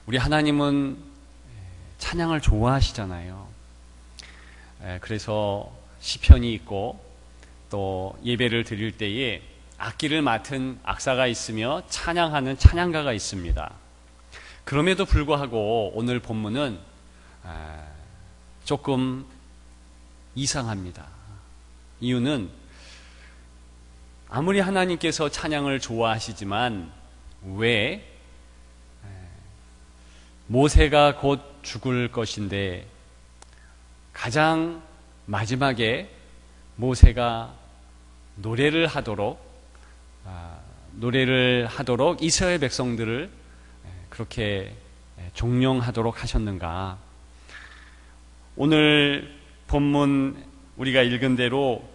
우리 하나님은 찬양을 좋아하시잖아요. 그래서 시편이 있고 또 예배를 드릴 때에 악기를 맡은 악사가 있으며 찬양하는 찬양가가 있습니다. 그럼에도 불구하고 오늘 본문은 조금 이상합니다. 이유는 아무리 하나님께서 찬양을 좋아하시지만 왜 모세가 곧 죽을 것인데 가장 마지막에 모세가 노래를 하도록 이스라엘 백성들을 그렇게 종령하도록 하셨는가? 오늘 본문 우리가 읽은 대로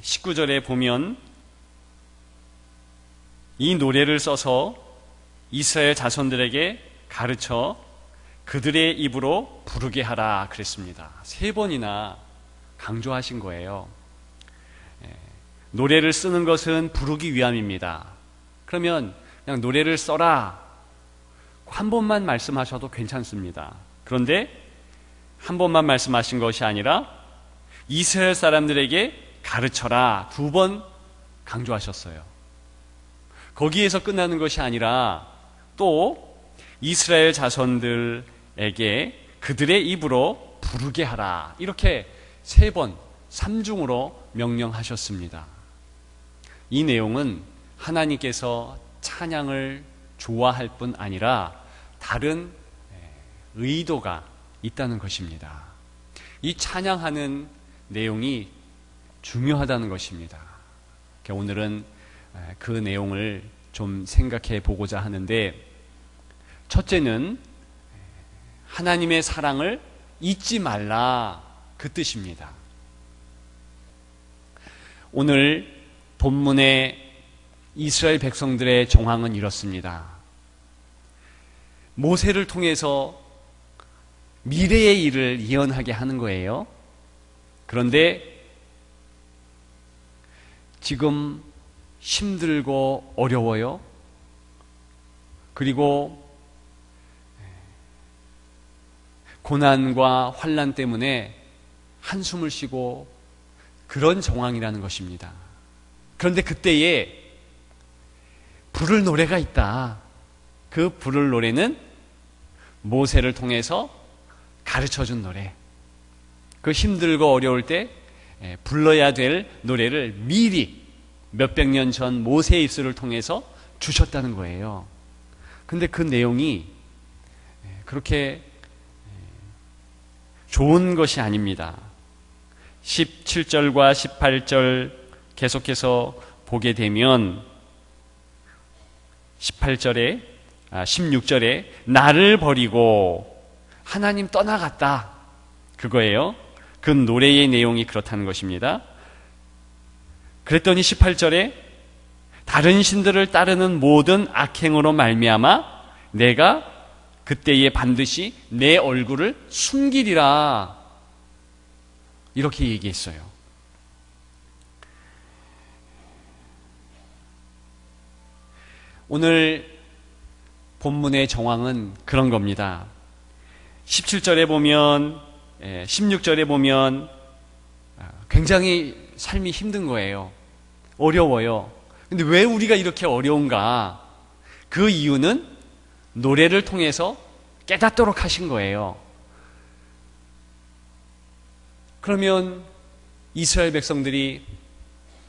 19절에 보면 이 노래를 써서 이스라엘 자손들에게 가르쳐 그들의 입으로 부르게 하라 그랬습니다. 3번이나 강조하신 거예요. 노래를 쓰는 것은 부르기 위함입니다. 그러면 그냥 노래를 써라 한 번만 말씀하셔도 괜찮습니다. 그런데 한 번만 말씀하신 것이 아니라 이스라엘 사람들에게 가르쳐라 2번 강조하셨어요. 거기에서 끝나는 것이 아니라 또 이스라엘 자손들에게 그들의 입으로 부르게 하라 이렇게 3번 3중으로 명령하셨습니다. 이 내용은 하나님께서 찬양을 좋아할 뿐 아니라 다른 의도가 있다는 것입니다. 이 찬양하는 내용이 중요하다는 것입니다. 오늘은 그 내용을 좀 생각해 보고자 하는데, 첫째는 하나님의 사랑을 잊지 말라 그 뜻입니다. 오늘 본문의 이스라엘 백성들의 정황은 이렇습니다. 모세를 통해서 미래의 일을 예언하게 하는 거예요. 그런데 지금 힘들고 어려워요. 그리고 고난과 환난 때문에 한숨을 쉬고 그런 정황이라는 것입니다. 그런데 그때에 부를 노래가 있다. 그 부를 노래는 모세를 통해서 가르쳐준 노래. 그 힘들고 어려울 때 불러야 될 노래를 미리 몇백 년 전 모세의 입술을 통해서 주셨다는 거예요. 근데 그 내용이 그렇게 좋은 것이 아닙니다. 17절과 18절 계속해서 보게 되면 16절에 나를 버리고 하나님 떠나갔다 그거예요. 그 노래의 내용이 그렇다는 것입니다. 그랬더니 18절에 다른 신들을 따르는 모든 악행으로 말미암아 내가 그때에 반드시 내 얼굴을 숨기리라 이렇게 얘기했어요. 오늘 본문의 정황은 그런 겁니다. 17절에 보면 16절에 보면 굉장히 삶이 힘든 거예요. 어려워요. 근데 왜 우리가 이렇게 어려운가? 그 이유는 노래를 통해서 깨닫도록 하신 거예요. 그러면 이스라엘 백성들이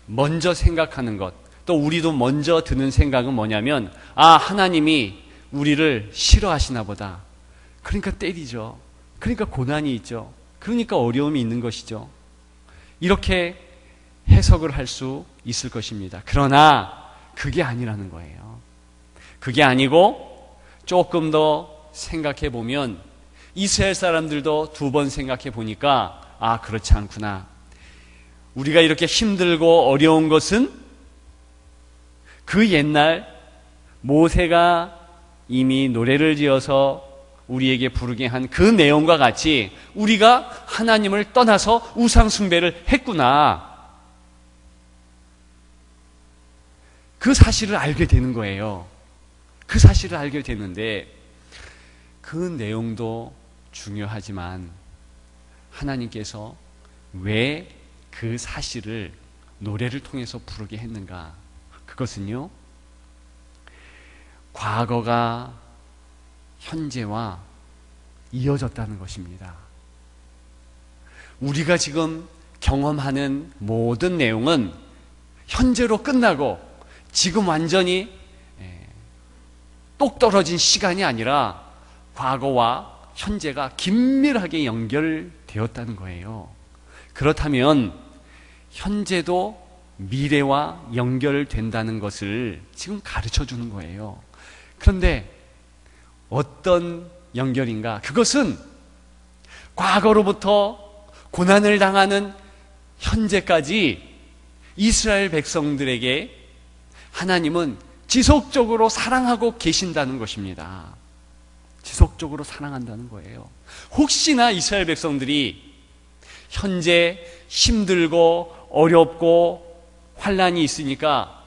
먼저 생각하는 것, 또 우리도 먼저 드는 생각은 뭐냐면, 하나님이 우리를 싫어하시나 보다. 그러니까 때리죠. 그러니까 고난이 있죠. 그러니까 어려움이 있는 것이죠. 이렇게 해석을 할 수 있을 것입니다. 그러나 그게 아니라는 거예요. 그게 아니고 조금 더 생각해 보면 이스라엘 사람들도 2번 생각해 보니까 그렇지 않구나. 우리가 이렇게 힘들고 어려운 것은 그 옛날 모세가 이미 노래를 지어서 우리에게 부르게 한 그 내용과 같이 우리가 하나님을 떠나서 우상 숭배를 했구나. 그 사실을 알게 되는 거예요. 그 사실을 알게 되는데 그 내용도 중요하지만 하나님께서 왜 그 사실을 노래를 통해서 부르게 했는가? 그것은요, 과거가 현재와 이어졌다는 것입니다. 우리가 지금 경험하는 모든 내용은 현재로 끝나고 지금 완전히 똑 떨어진 시간이 아니라 과거와 현재가 긴밀하게 연결되었다는 거예요. 그렇다면 현재도 미래와 연결된다는 것을 지금 가르쳐 주는 거예요. 그런데 어떤 연결인가? 그것은 과거로부터 고난을 당하는 현재까지 이스라엘 백성들에게 하나님은 지속적으로 사랑하고 계신다는 것입니다. 지속적으로 사랑한다는 거예요. 혹시나 이스라엘 백성들이 현재 힘들고 어렵고 환난이 있으니까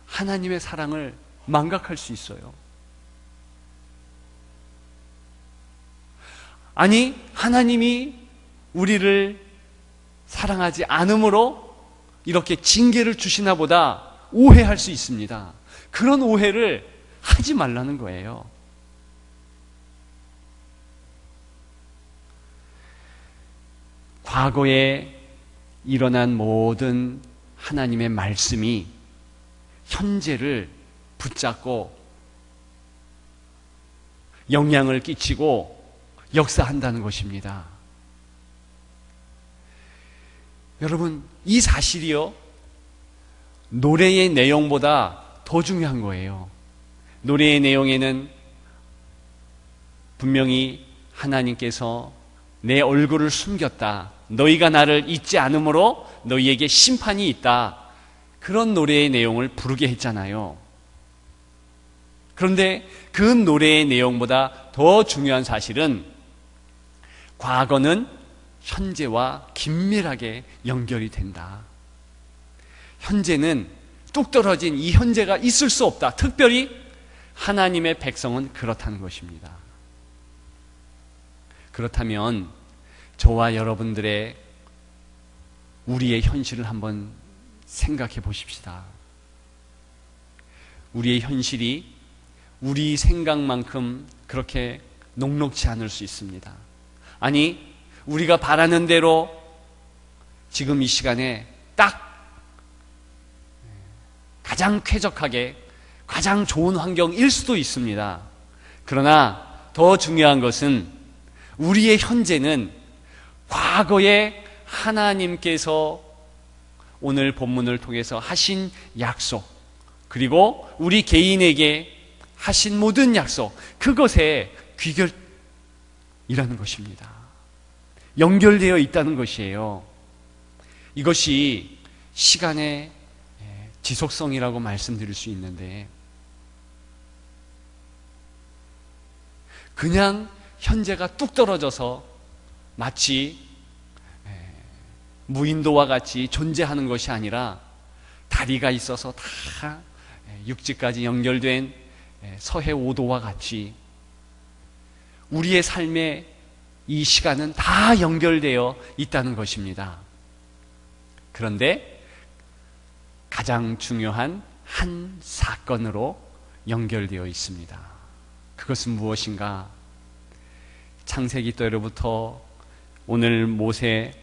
하나님의 사랑을 망각할 수 있어요. 아니, 하나님이 우리를 사랑하지 않으므로 이렇게 징계를 주시나 보다 오해할 수 있습니다. 그런 오해를 하지 말라는 거예요. 과거에 일어난 모든 하나님의 말씀이 현재를 붙잡고 영향을 끼치고 역사한다는 것입니다. 여러분, 이 사실이요, 노래의 내용보다 더 중요한 거예요. 노래의 내용에는 분명히 하나님께서 내 얼굴을 숨겼다, 너희가 나를 잊지 않으므로 너희에게 심판이 있다, 그런 노래의 내용을 부르게 했잖아요. 그런데 그 노래의 내용보다 더 중요한 사실은 과거는 현재와 긴밀하게 연결이 된다. 현재는 뚝 떨어진 이 현재가 있을 수 없다. 특별히 하나님의 백성은 그렇다는 것입니다. 그렇다면 저와 여러분들의 우리의 현실을 한번 생각해 보십시다. 우리의 현실이 우리 생각만큼 그렇게 녹록지 않을 수 있습니다. 아니, 우리가 바라는 대로 지금 이 시간에 딱 가장 쾌적하게 가장 좋은 환경일 수도 있습니다. 그러나 더 중요한 것은 우리의 현재는 과거에 하나님께서 오늘 본문을 통해서 하신 약속, 그리고 우리 개인에게 하신 모든 약속, 그것에 귀결이라는 것입니다. 연결되어 있다는 것이에요. 이것이 시간의 지속성이라고 말씀드릴 수 있는데, 그냥 현재가 뚝 떨어져서 마치 무인도와 같이 존재하는 것이 아니라 다리가 있어서 다 육지까지 연결된 서해 5도와 같이 우리의 삶의 이 시간은 다 연결되어 있다는 것입니다. 그런데 가장 중요한 한 사건으로 연결되어 있습니다. 그것은 무엇인가? 창세기 때로부터 오늘 모세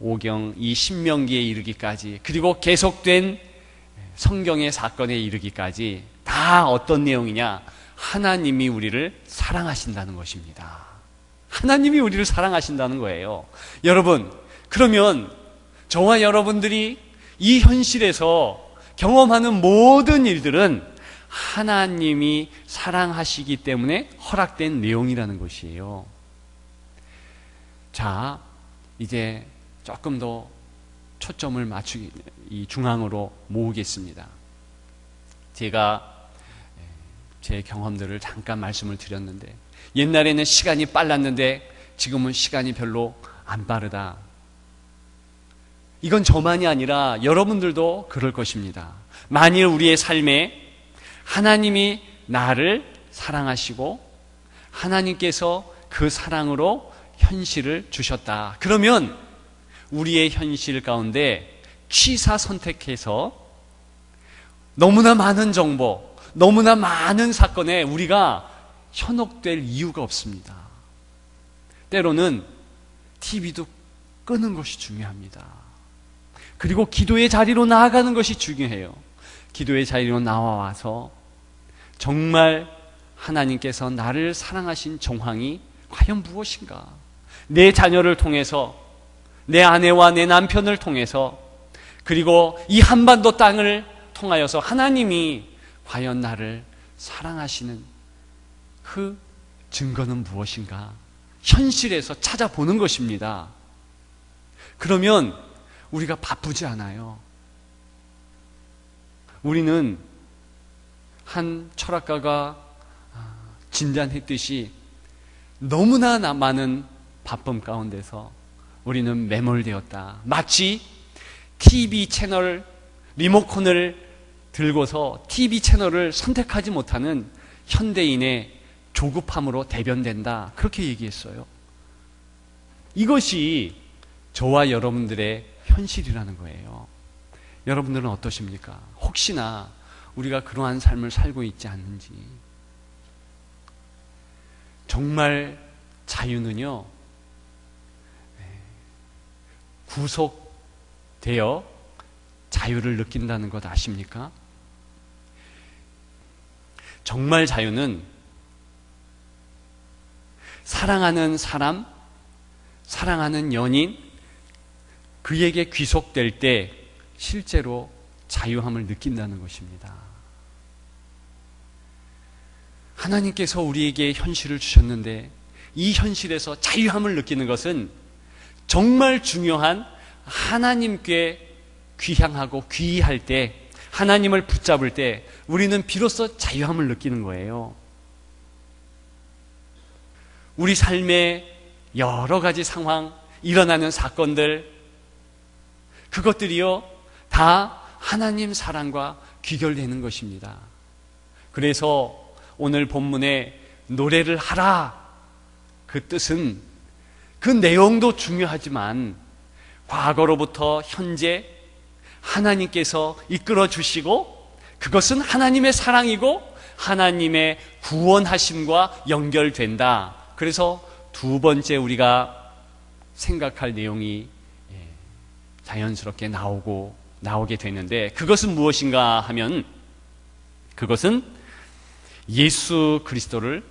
오경 이 신명기에 이르기까지, 그리고 계속된 성경의 사건에 이르기까지 다 어떤 내용이냐? 하나님이 우리를 사랑하신다는 것입니다. 하나님이 우리를 사랑하신다는 거예요. 여러분, 그러면 저와 여러분들이 이 현실에서 경험하는 모든 일들은 하나님이 사랑하시기 때문에 허락된 내용이라는 것이에요. 자, 이제 조금 더 초점을 맞추기, 이 중앙으로 모으겠습니다. 제가 제 경험들을 잠깐 말씀을 드렸는데, 옛날에는 시간이 빨랐는데 지금은 시간이 별로 안 빠르다. 이건 저만이 아니라 여러분들도 그럴 것입니다. 만일 우리의 삶에 하나님이 나를 사랑하시고 하나님께서 그 사랑으로 현실을 주셨다. 그러면 우리의 현실 가운데 취사 선택해서 너무나 많은 정보, 너무나 많은 사건에 우리가 현혹될 이유가 없습니다. 때로는 TV도 끄는 것이 중요합니다. 그리고 기도의 자리로 나아가는 것이 중요해요. 기도의 자리로 나와서 정말 하나님께서 나를 사랑하신 정황이 과연 무엇인가? 내 자녀를 통해서, 내 아내와 내 남편을 통해서, 그리고 이 한반도 땅을 통하여서 하나님이 과연 나를 사랑하시는 그 증거는 무엇인가? 현실에서 찾아보는 것입니다. 그러면 우리가 바쁘지 않아요. 우리는 한 철학가가 진단했듯이 너무나 많은 바쁨 가운데서 우리는 매몰되었다. 마치 TV 채널 리모컨을 들고서 TV 채널을 선택하지 못하는 현대인의 조급함으로 대변된다. 그렇게 얘기했어요. 이것이 저와 여러분들의 현실이라는 거예요. 여러분들은 어떠십니까? 혹시나 우리가 그러한 삶을 살고 있지 않는지. 정말 자유는요, 구속되어 자유를 느낀다는 것 아십니까? 정말 자유는 사랑하는 사람, 사랑하는 연인, 그에게 귀속될 때 실제로 자유함을 느낀다는 것입니다. 하나님께서 우리에게 현실을 주셨는데 이 현실에서 자유함을 느끼는 것은 정말 중요한 하나님께 귀향하고 귀의할 때, 하나님을 붙잡을 때 우리는 비로소 자유함을 느끼는 거예요. 우리 삶의 여러 가지 상황, 일어나는 사건들, 그것들이요 다 하나님 사랑과 귀결되는 것입니다. 그래서 오늘 본문에 노래를 하라, 그 뜻은 그 내용도 중요하지만 과거로부터 현재 하나님께서 이끌어 주시고 그것은 하나님의 사랑이고 하나님의 구원하심과 연결된다. 그래서 두 번째 우리가 생각할 내용이 자연스럽게 나오게 되는데, 그것은 무엇인가 하면 그것은 예수 그리스도를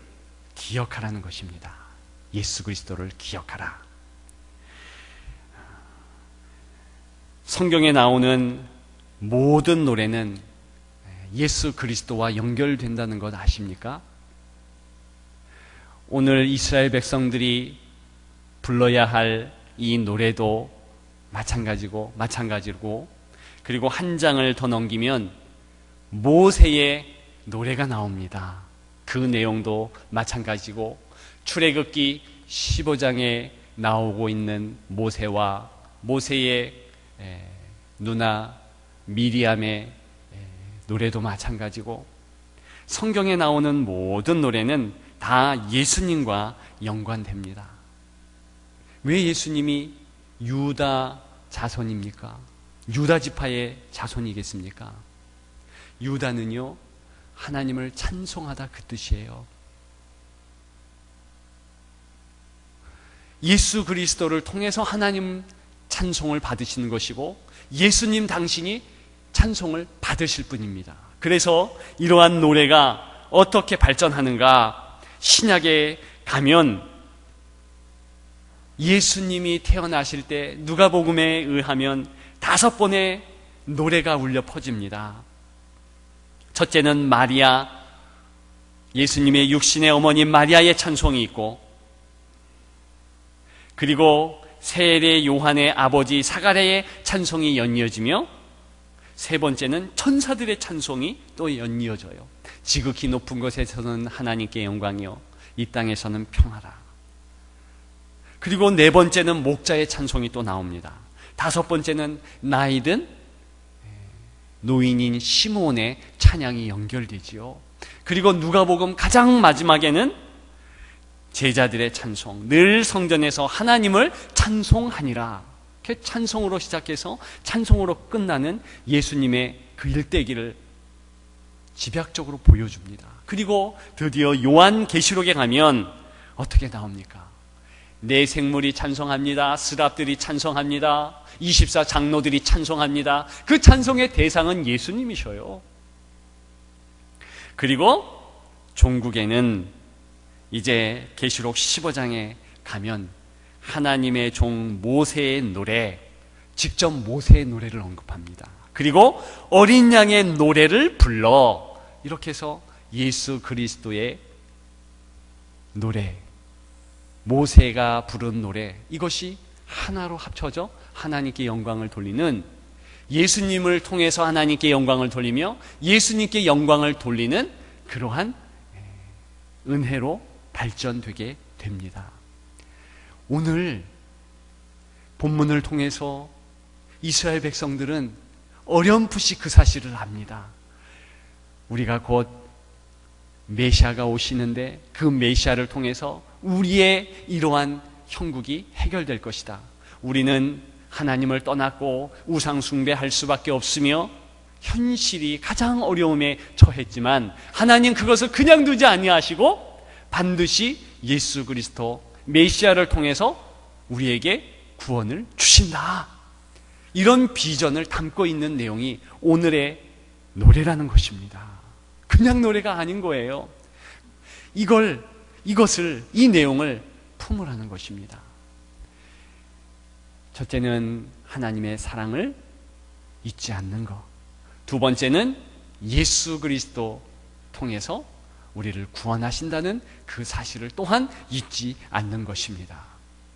기억하라는 것입니다. 예수 그리스도를 기억하라. 성경에 나오는 모든 노래는 예수 그리스도와 연결된다는 것 아십니까? 오늘 이스라엘 백성들이 불러야 할 이 노래도 마찬가지고 그리고 한 장을 더 넘기면 모세의 노래가 나옵니다. 그 내용도 마찬가지고 출애굽기 15장에 나오고 있는 모세와 모세의 누나 미리암의 노래도 마찬가지고 성경에 나오는 모든 노래는 다 예수님과 연관됩니다. 왜 예수님이 유다 자손입니까? 유다 지파의 자손이겠습니까? 유다는요, 하나님을 찬송하다 그 뜻이에요. 예수 그리스도를 통해서 하나님 찬송을 받으시는 것이고 예수님 당신이 찬송을 받으실 분입니다. 그래서 이러한 노래가 어떻게 발전하는가? 신약에 가면 예수님이 태어나실 때 누가복음에 의하면 5번의 노래가 울려 퍼집니다. 첫째는 마리아, 예수님의 육신의 어머니 마리아의 찬송이 있고, 그리고 세례 요한의 아버지 사가랴의 찬송이 연이어지며, 세 번째는 천사들의 찬송이 또 연이어져요. 지극히 높은 곳에서는 하나님께 영광이요 이 땅에서는 평화라. 그리고 네 번째는 목자의 찬송이 또 나옵니다. 5번째는 나이든 노인인 시므온의 찬양이 연결되지요. 그리고 누가복음 가장 마지막에는 제자들의 찬송, 늘 성전에서 하나님을 찬송하니라. 이렇게 찬송으로 시작해서 찬송으로 끝나는 예수님의 그 일대기를 집약적으로 보여줍니다. 그리고 드디어 요한계시록에 가면 어떻게 나옵니까? 내 생물이 찬송합니다. 스랍들이 찬송합니다. 24 장로들이 찬송합니다. 그 찬송의 대상은 예수님이셔요. 그리고 종국에는 이제 계시록 15장에 가면 하나님의 종 모세의 노래, 직접 모세의 노래를 언급합니다. 그리고 어린 양의 노래를 불러, 이렇게 해서 예수 그리스도의 노래, 모세가 부른 노래, 이것이 하나로 합쳐져 하나님께 영광을 돌리는, 예수님을 통해서 하나님께 영광을 돌리며 예수님께 영광을 돌리는 그러한 은혜로 발전되게 됩니다. 오늘 본문을 통해서 이스라엘 백성들은 어렴풋이 그 사실을 압니다. 우리가 곧 메시아가 오시는데 그 메시아를 통해서 우리의 이러한 형국이 해결될 것이다. 우리는 하나님을 떠났고 우상 숭배할 수밖에 없으며 현실이 가장 어려움에 처했지만 하나님 그것을 그냥 두지 아니하시고 반드시 예수 그리스도 메시아를 통해서 우리에게 구원을 주신다. 이런 비전을 담고 있는 내용이 오늘의 노래라는 것입니다. 그냥 노래가 아닌 거예요. 이 내용을 품으라는 것입니다. 첫째는 하나님의 사랑을 잊지 않는 것. 두 번째는 예수 그리스도 통해서 우리를 구원하신다는 그 사실을 또한 잊지 않는 것입니다.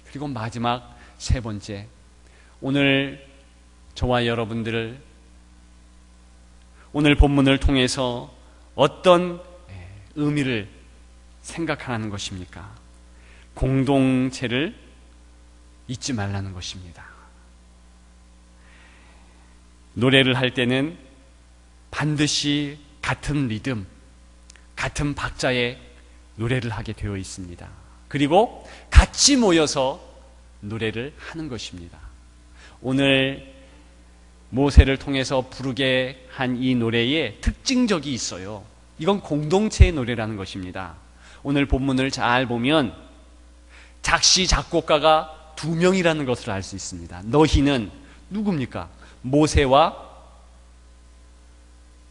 그리고 마지막 세 번째, 오늘 저와 여러분들을 오늘 본문을 통해서 어떤 의미를 생각하라는 것입니까? 공동체를 잊지 말라는 것입니다. 노래를 할 때는 반드시 같은 리듬, 같은 박자의 노래를 하게 되어 있습니다. 그리고 같이 모여서 노래를 하는 것입니다. 오늘 모세를 통해서 부르게 한 이 노래에 특징적이 있어요. 이건 공동체의 노래라는 것입니다. 오늘 본문을 잘 보면 작시 작곡가가 2명이라는 것을 알 수 있습니다. 너희는 누굽니까? 모세와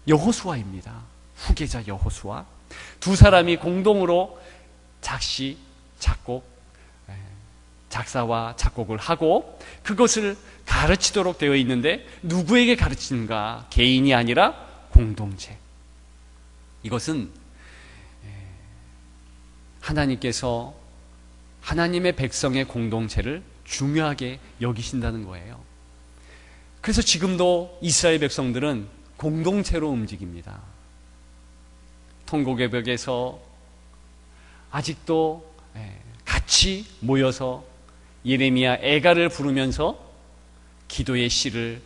여호수아입니다. 후계자 여호수아. 두 사람이 공동으로 작시, 작곡, 작사와 작곡을 하고 그것을 가르치도록 되어 있는데 누구에게 가르치는가? 개인이 아니라 공동체. 이것은 하나님께서 하나님의 백성의 공동체를 중요하게 여기신다는 거예요. 그래서 지금도 이스라엘 백성들은 공동체로 움직입니다. 통곡의 벽에서 아직도 같이 모여서 예레미야 애가를 부르면서 기도의 시를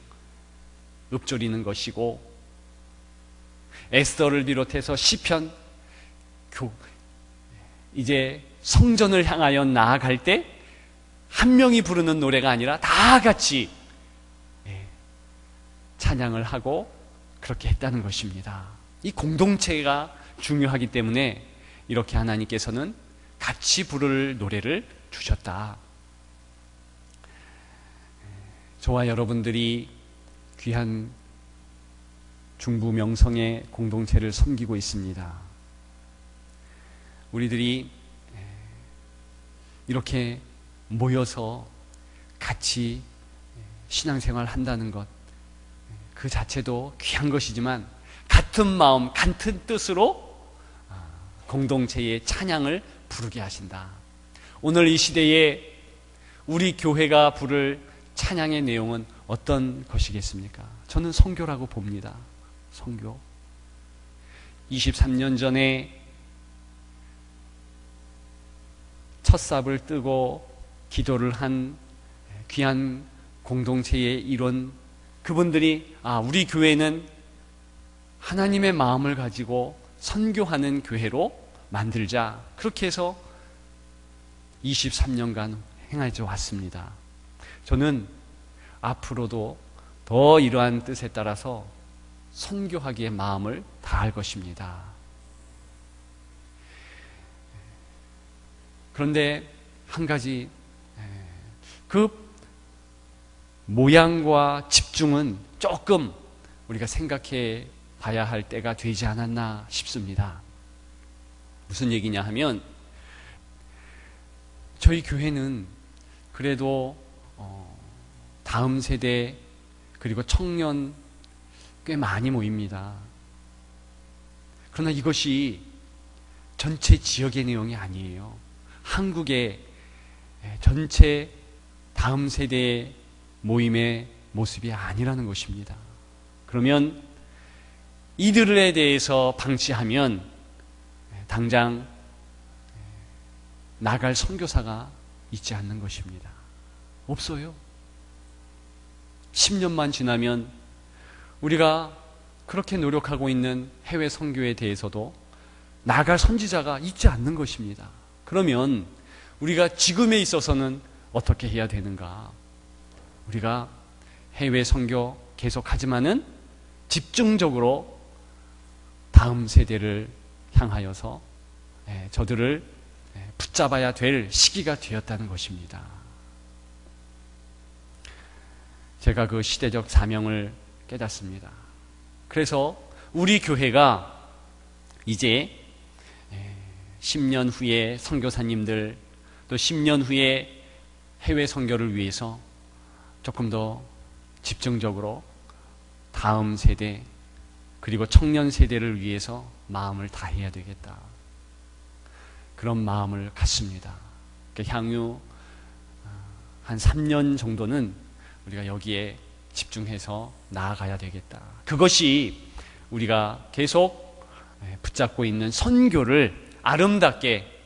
읊조리는 것이고, 에스더를 비롯해서 시편, 이제 성전을 향하여 나아갈 때 한 명이 부르는 노래가 아니라 다 같이 찬양을 하고 그렇게 했다는 것입니다. 이 공동체가 중요하기 때문에 이렇게 하나님께서는 같이 부를 노래를 주셨다. 저와 여러분들이 귀한 중부 명성의 공동체를 섬기고 있습니다. 우리들이 이렇게 모여서 같이 신앙생활 한다는 것, 그 자체도 귀한 것이지만 같은 마음, 같은 뜻으로 공동체의 찬양을 부르게 하신다. 오늘 이 시대에 우리 교회가 부를 찬양의 내용은 어떤 것이겠습니까? 저는 선교라고 봅니다. 선교. 23년 전에 첫 삽을 뜨고 기도를 한 귀한 공동체의 일원, 그분들이 우리 교회는 하나님의 마음을 가지고 선교하는 교회로 만들자, 그렇게 해서 23년간 행하여 왔습니다. 저는 앞으로도 더 이러한 뜻에 따라서 선교하기에 마음을 다할 것입니다. 그런데 한 가지, 그 모양과 집중은 조금 우리가 생각해 봐야 할 때가 되지 않았나 싶습니다. 무슨 얘기냐 하면, 저희 교회는 그래도 다음 세대 그리고 청년 꽤 많이 모입니다. 그러나 이것이 전체 지역의 내용이 아니에요. 한국의 전체 다음 세대의 모임의 모습이 아니라는 것입니다. 그러면 이들에 대해서 방치하면 당장 나갈 선교사가 있지 않는 것입니다. 없어요. 10년만 지나면 우리가 그렇게 노력하고 있는 해외 선교에 대해서도 나갈 선지자가 있지 않는 것입니다. 그러면 우리가 지금에 있어서는 어떻게 해야 되는가? 우리가 해외 선교 계속하지만은 집중적으로 다음 세대를 향하여서 저들을 붙잡아야 될 시기가 되었다는 것입니다. 제가 그 시대적 사명을 깨닫습니다. 그래서 우리 교회가 이제 10년 후에 선교사님들, 또 10년 후에 해외 선교를 위해서 조금 더 집중적으로 다음 세대 그리고 청년 세대를 위해서 마음을 다해야 되겠다, 그런 마음을 갖습니다. 그러니까 향후 한 3년 정도는 우리가 여기에 집중해서 나아가야 되겠다. 그것이 우리가 계속 붙잡고 있는 선교를 아름답게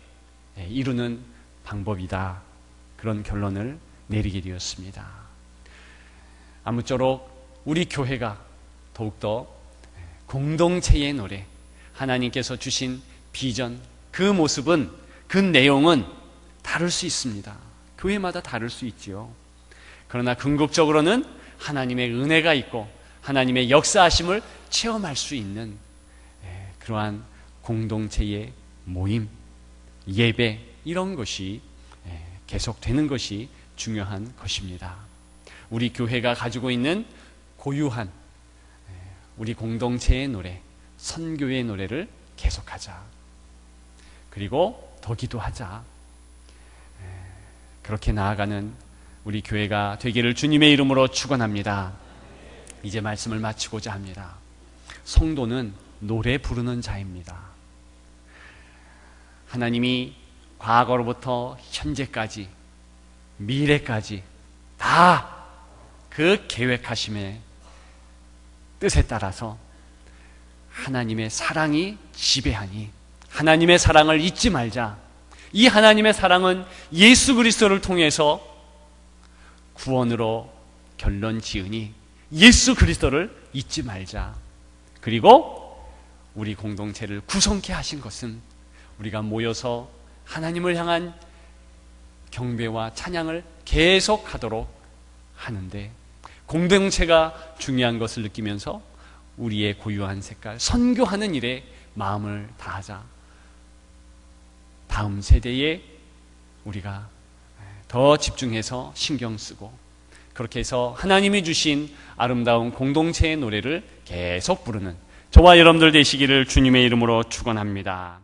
이루는 방법이다, 그런 결론을 내리게 되었습니다. 아무쪼록 우리 교회가 더욱더 공동체의 노래, 하나님께서 주신 비전, 그 모습은, 그 내용은 다를 수 있습니다. 교회마다 다를 수 있지요. 그러나 궁극적으로는 하나님의 은혜가 있고 하나님의 역사하심을 체험할 수 있는 그러한 공동체의 모임, 예배, 이런 것이 계속되는 것이 중요한 것입니다. 우리 교회가 가지고 있는 고유한 우리 공동체의 노래, 선교의 노래를 계속하자. 그리고 더 기도하자. 그렇게 나아가는 우리 교회가 되기를 주님의 이름으로 축원합니다. 이제 말씀을 마치고자 합니다. 성도는 노래 부르는 자입니다. 하나님이 과거로부터 현재까지, 미래까지 다 그 계획하심의 뜻에 따라서 하나님의 사랑이 지배하니 하나님의 사랑을 잊지 말자. 이 하나님의 사랑은 예수 그리스도를 통해서 구원으로 결론 지으니 예수 그리스도를 잊지 말자. 그리고 우리 공동체를 구성케 하신 것은 우리가 모여서 하나님을 향한 경배와 찬양을 계속하도록 하는데, 공동체가 중요한 것을 느끼면서 우리의 고유한 색깔, 선교하는 일에 마음을 다하자. 다음 세대에 우리가 더 집중해서 신경 쓰고, 그렇게 해서 하나님이 주신 아름다운 공동체의 노래를 계속 부르는 저와 여러분들 되시기를 주님의 이름으로 축원합니다.